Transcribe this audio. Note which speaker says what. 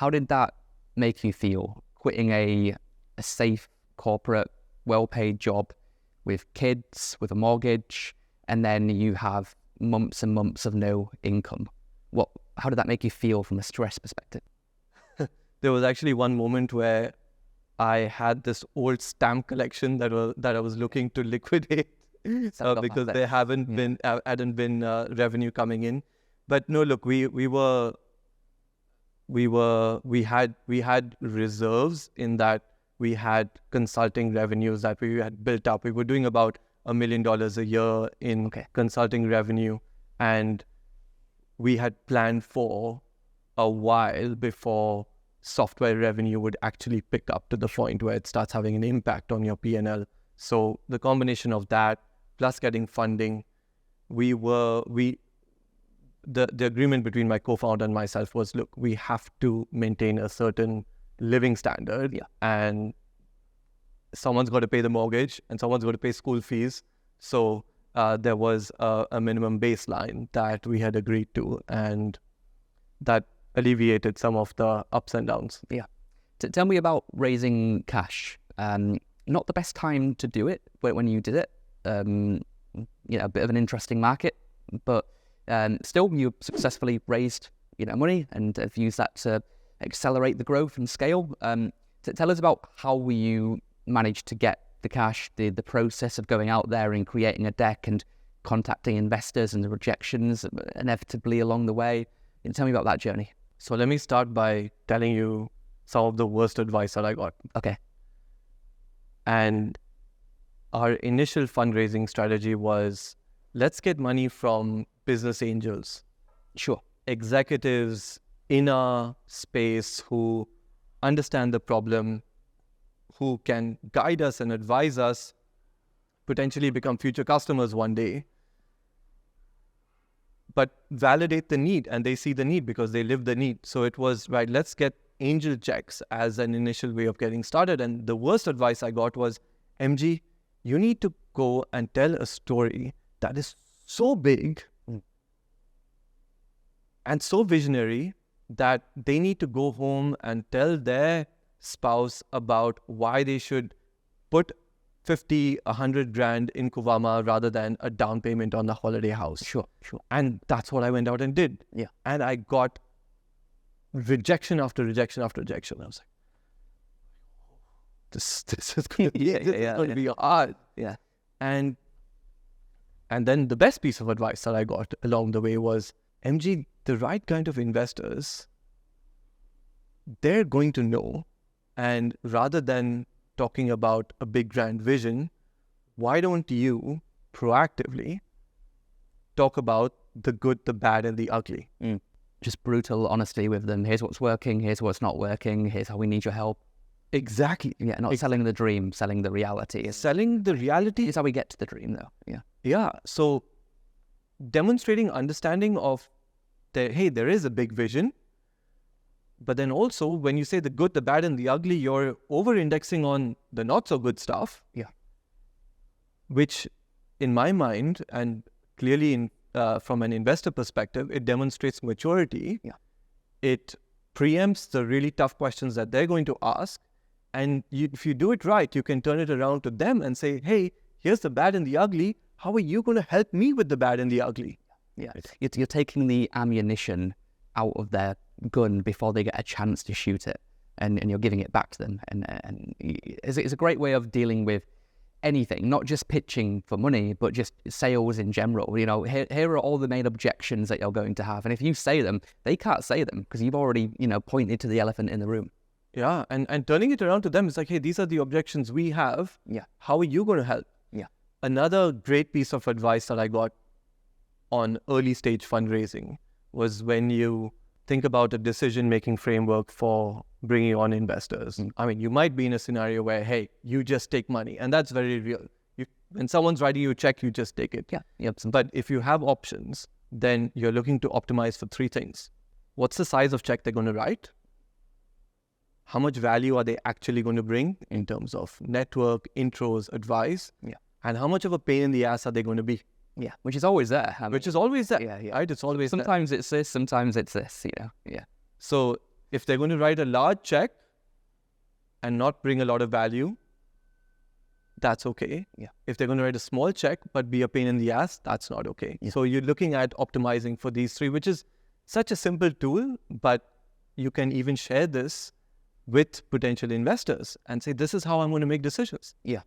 Speaker 1: How did that make you feel, quitting a safe, corporate, well-paid job with kids, with a mortgage, and then you have months and months of no income? How did that make you feel from a stress perspective?
Speaker 2: There was actually one moment where I had this old stamp collection that I was looking to liquidate because there hadn't been revenue coming in. But no, look, we had reserves in that we had consulting revenues that we had built up. We were doing about $1 million a year in consulting revenue, and we had planned for a while before software revenue would actually pick up to the point where it starts having an impact on your P&L. So the combination of that plus getting funding, the agreement between my co-founder and myself was, look, we have to maintain a certain living standard, and someone's got to pay the mortgage and someone's got to pay school fees. So there was a minimum baseline that we had agreed to, and that alleviated some of the ups and downs.
Speaker 1: Yeah. Tell me about raising cash. Not the best time to do it when you did it. A bit of an interesting market, but still you successfully raised money and have used that to accelerate the growth and scale. Tell us about how you managed to get the cash, the process of going out there and creating a deck and contacting investors and the rejections inevitably along the way. Tell me about that journey.
Speaker 2: So let me start by telling you some of the worst advice that I got.
Speaker 1: Okay.
Speaker 2: And our initial fundraising strategy was, let's get money from business angels.
Speaker 1: Sure.
Speaker 2: Executives in our space who understand the problem, who can guide us and advise us, potentially become future customers one day, but validate the need, and they see the need because they live the need. So it was, right, let's get angel checks as an initial way of getting started. And the worst advice I got was, MG, you need to go and tell a story that is so big and so visionary that they need to go home and tell their spouse about why they should put 50, 100 grand in Kuvama rather than a down payment on the holiday house.
Speaker 1: Sure.
Speaker 2: And that's what I went out and did.
Speaker 1: Yeah.
Speaker 2: And I got rejection after rejection after rejection. I was like, this is going to be hard.
Speaker 1: Yeah.
Speaker 2: And then the best piece of advice that I got along the way was, MG, the right kind of investors, they're going to know. And rather than talking about a big grand vision, why don't you proactively talk about the good, the bad, and the ugly?
Speaker 1: Just brutal honesty with them. Here's what's working, here's what's not working, here's how we need your help.
Speaker 2: Exactly.
Speaker 1: Yeah, not selling the dream, selling the reality.
Speaker 2: Selling the reality
Speaker 1: is how we get to the dream, though. Yeah.
Speaker 2: Yeah. So demonstrating understanding of there is a big vision. But then also, when you say the good, the bad, and the ugly, you're over-indexing on the not-so-good stuff.
Speaker 1: Yeah.
Speaker 2: Which, in my mind, and clearly from an investor perspective, it demonstrates maturity.
Speaker 1: Yeah.
Speaker 2: It preempts the really tough questions that they're going to ask. And if you do it right, you can turn it around to them and say, hey, here's the bad and the ugly. How are you going to help me with the bad and the ugly?
Speaker 1: Yeah. You're taking the ammunition out of their gun before they get a chance to shoot it, and you're giving it back to them, and it's a great way of dealing with anything, not just pitching for money, but just sales in general. Here are all the main objections that you're going to have, and if you say them, they can't say them because you've already pointed to the elephant in the room.
Speaker 2: Yeah, and turning it around to them is like, hey, these are the objections we have.
Speaker 1: Yeah,
Speaker 2: how are you going to help?
Speaker 1: Yeah.
Speaker 2: Another great piece of advice that I got on early stage fundraising was, when you think about a decision-making framework for bringing on investors. I mean, you might be in a scenario where, hey, you just take money, and that's very real. When someone's writing you a check, you just take it.
Speaker 1: Yeah. Yep.
Speaker 2: But if you have options, then you're looking to optimize for three things. What's the size of check they're going to write? How much value are they actually going to bring in terms of network, intros, advice?
Speaker 1: Yeah.
Speaker 2: And how much of a pain in the ass are they going to be?
Speaker 1: Yeah, which is always there.
Speaker 2: Which is always there.
Speaker 1: Yeah.
Speaker 2: Right? It's always
Speaker 1: sometimes
Speaker 2: there.
Speaker 1: It's this, sometimes it's this, Yeah.
Speaker 2: So If they're going to write a large check and not bring a lot of value, that's okay.
Speaker 1: Yeah.
Speaker 2: If they're going to write a small check but be a pain in the ass, that's not okay.
Speaker 1: Yeah.
Speaker 2: So you're looking at optimizing for these three, which is such a simple tool, but you can even share this with potential investors and say, this is how I'm going to make decisions.
Speaker 1: Yeah.